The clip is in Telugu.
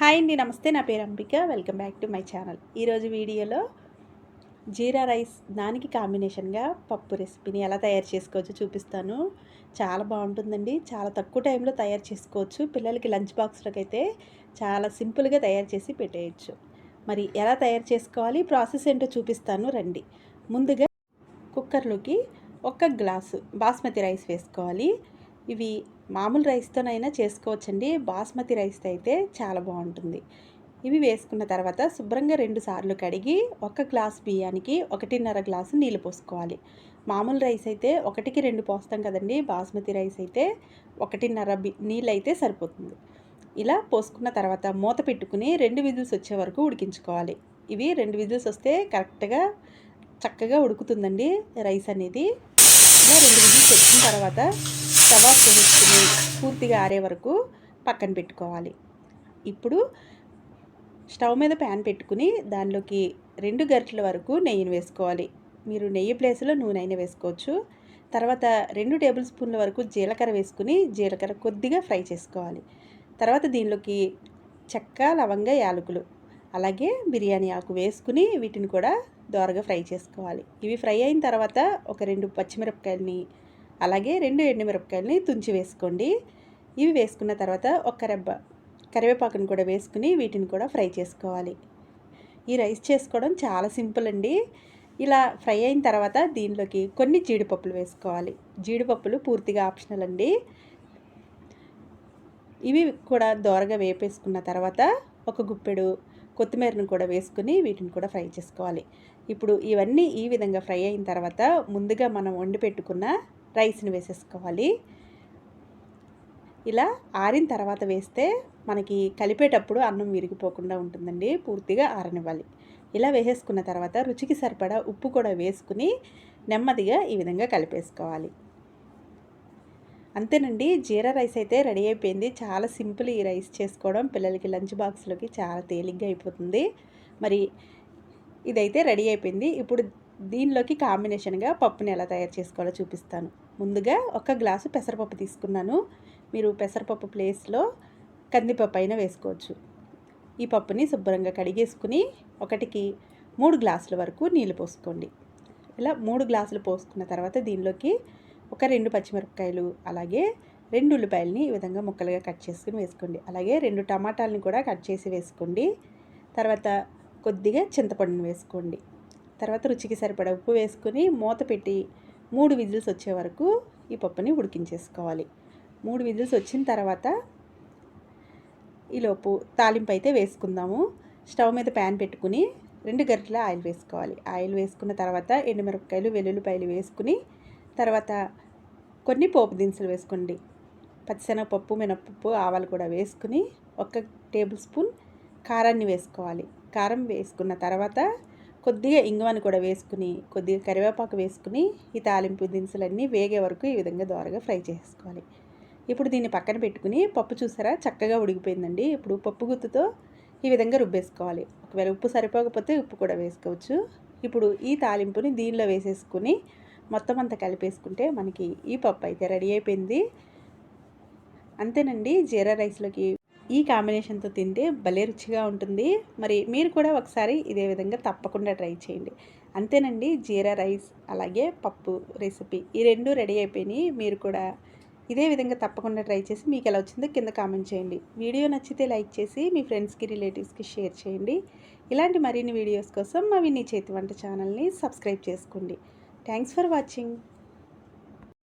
హాయ్ అండి, నమస్తే. నా పేరు Ambika. Welcome back to my channel. ఈరోజు వీడియోలో జీరా రైస్ దానికి కాంబినేషన్గా పప్పు రెసిపీని ఎలా తయారు చేసుకోవచ్చో చూపిస్తాను. చాలా బాగుంటుందండి. చాలా తక్కువ టైంలో తయారు చేసుకోవచ్చు. పిల్లలకి లంచ్ బాక్స్లోకి అయితే చాలా సింపుల్గా తయారు చేసి పెట్టేయచ్చు. మరి ఎలా తయారు చేసుకోవాలి, ప్రాసెస్ ఏంటో చూపిస్తాను రండి. ముందుగా కుక్కర్లోకి 1 గ్లాసు బాస్మతి రైస్ వేసుకోవాలి. ఇవి మామూలు రైస్తోనైనా చేసుకోవచ్చండి. బాస్మతి రైస్ అయితే చాలా బాగుంటుంది. ఇవి వేసుకున్న తర్వాత శుభ్రంగా 2 సార్లు కడిగి 1 గ్లాస్ బియ్యానికి 1.5 గ్లాసు నీళ్ళు పోసుకోవాలి. మామూలు రైస్ అయితే 1కి 2 పోస్తాం కదండి. బాస్మతి రైస్ అయితే 1.5 నీళ్ళు అయితే సరిపోతుంది. ఇలా పోసుకున్న తర్వాత మూత పెట్టుకుని 2 విజిల్స్ వచ్చే వరకు ఉడికించుకోవాలి. ఇవి 2 విజిల్స్ వస్తే కరెక్ట్గా చక్కగా ఉడుకుతుందండి రైస్ అనేది. ఇలా 2 విజిల్స్ వచ్చిన తర్వాత స్టవ్ ఆఫ్ చేసుకుని పూర్తిగా ఆరే వరకు పక్కన పెట్టుకోవాలి. ఇప్పుడు స్టవ్ మీద ప్యాన్ పెట్టుకుని దానిలోకి 2 గరిటెల వరకు నెయ్యిని వేసుకోవాలి. మీరు నెయ్యి ప్లేస్లో నూనె అయినా వేసుకోవచ్చు. తర్వాత 2 టేబుల్ స్పూన్ల వరకు జీలకర్ర వేసుకుని జీలకర్ర కొద్దిగా ఫ్రై చేసుకోవాలి. తర్వాత దీనిలోకి చెక్క, లవంగ, యాలకులు అలాగే బిర్యానీ ఆకు వేసుకుని వీటిని కూడా దోరగా ఫ్రై చేసుకోవాలి. ఇవి ఫ్రై అయిన తర్వాత ఒక 2 పచ్చిమిరపకాయలని అలాగే 2 ఎండుమిరపకాయలని తుంచి వేసుకోండి. ఇవి వేసుకున్న తర్వాత ఒక రెబ్బ కరివేపాకును కూడా వేసుకుని వీటిని కూడా ఫ్రై చేసుకోవాలి. ఈ రైస్ చేసుకోవడం చాలా సింపుల్ అండి. ఇలా ఫ్రై అయిన తర్వాత దీనిలోకి కొన్ని జీడిపప్పులు వేసుకోవాలి. జీడిపప్పులు పూర్తిగా ఆప్షనల్ అండి. ఇవి కూడా దోరగా వేపేసుకున్న తర్వాత ఒక గుప్పెడు కొత్తిమీరను కూడా వేసుకుని వీటిని కూడా ఫ్రై చేసుకోవాలి. ఇప్పుడు ఇవన్నీ ఈ విధంగా ఫ్రై అయిన తర్వాత ముందుగా మనం వండి పెట్టుకున్న రైస్ని వేసేసుకోవాలి. ఇలా ఆరిన తర్వాత వేస్తే మనకి కలిపేటప్పుడు అన్నం విరిగిపోకుండా ఉంటుందండి. పూర్తిగా ఆరనివ్వాలి. ఇలా వేసేసుకున్న తర్వాత రుచికి సరిపడా ఉప్పు కూడా వేసుకుని నెమ్మదిగా ఈ విధంగా కలిపేసుకోవాలి. అంతేనండి, జీరా రైస్ అయితే రెడీ అయిపోయింది. చాలా సింపుల్ ఈ రైస్ చేసుకోవడం. పిల్లలకి లంచ్ బాక్స్లోకి చాలా తేలిగ్గా అయిపోతుంది. మరి ఇదైతే రెడీ అయిపోయింది. ఇప్పుడు దీనిలోకి కాంబినేషన్గా పప్పుని ఎలా తయారు చేసుకోవాలో చూపిస్తాను. ముందుగా 1 గ్లాసు పెసరపప్పు తీసుకున్నాను. మీరు పెసరపప్పు ప్లేస్లో కందిపప్పు అయినా వేసుకోవచ్చు. ఈ పప్పుని శుభ్రంగా కడిగేసుకుని 1కి 3 గ్లాసుల వరకు నీళ్ళు పోసుకోండి. ఇలా 3 గ్లాసులు పోసుకున్న తర్వాత దీనిలోకి ఒక 2 పచ్చిమిరపకాయలు అలాగే 2 ఉల్లిపాయలని ఈ విధంగా ముక్కలుగా కట్ చేసుకుని వేసుకోండి. అలాగే 2 టమాటాలని కూడా కట్ చేసి వేసుకోండి. తర్వాత కొద్దిగా చింతపండుని వేసుకోండి. తర్వాత రుచికి సరిపడా ఉప్పు వేసుకొని మూత పెట్టి 3 విజిల్స్ వచ్చే వరకు ఈ పప్పుని ఉడికించేసుకోవాలి. 3 విజిల్స్ వచ్చిన తర్వాత ఈలోపు తాలింపు అయితే వేసుకుందాము. స్టవ్ మీద ప్యాన్ పెట్టుకుని 2 గరిటెల ఆయిల్ వేసుకోవాలి. ఆయిల్ వేసుకున్న తర్వాత ఎండుమిరపకాయలు, వెల్లుల్లిపాయలు వేసుకుని తర్వాత కొన్ని పోపు దినుసులు వేసుకోండి. పచ్చిశనగపప్పు, మినపప్పు, ఆవాలు కూడా వేసుకుని 1 టేబుల్ స్పూన్ కారాన్ని వేసుకోవాలి. కారం వేసుకున్న తర్వాత కొద్దిగా ఇంగువను కూడా వేసుకుని కొద్దిగా కరివేపాకు వేసుకుని ఈ తాలింపు దినుసులన్నీ వేగే వరకు ఈ విధంగా దోరగా ఫ్రై చేసుకోవాలి. ఇప్పుడు దీన్ని పక్కన పెట్టుకుని పప్పు చూసారా చక్కగా ఉడికిపోయిందండి. ఇప్పుడు పప్పు గుత్తుతో ఈ విధంగా రుబ్బేసుకోవాలి. ఒకవేళ ఉప్పు సరిపోకపోతే ఉప్పు కూడా వేసుకోవచ్చు. ఇప్పుడు ఈ తాలింపుని దీనిలో వేసేసుకుని మొత్తం అంతా కలిపేసుకుంటే మనకి ఈ పప్పు అయితే రెడీ అయిపోయింది. అంతేనండి, జీరా రైస్లోకి ఈ కాంబినేషన్తో తింటే భలే రుచిగా ఉంటుంది. మరి మీరు కూడా ఒకసారి ఇదే విధంగా తప్పకుండా ట్రై చేయండి. అంతేనండి, జీరా రైస్ అలాగే పప్పు రెసిపీ ఈ 2 రెడీ అయిపోయినాయి. మీరు కూడా ఇదే విధంగా తప్పకుండా ట్రై చేసి మీకు ఎలా వచ్చిందో కింద కామెంట్ చేయండి. వీడియో నచ్చితే లైక్ చేసి మీ ఫ్రెండ్స్కి, రిలేటివ్స్కి షేర్ చేయండి. ఇలాంటి మరిన్ని వీడియోస్ కోసం మా విన్నీ చేతి వంట ఛానల్ని సబ్స్క్రైబ్ చేసుకోండి. Thanks for watching.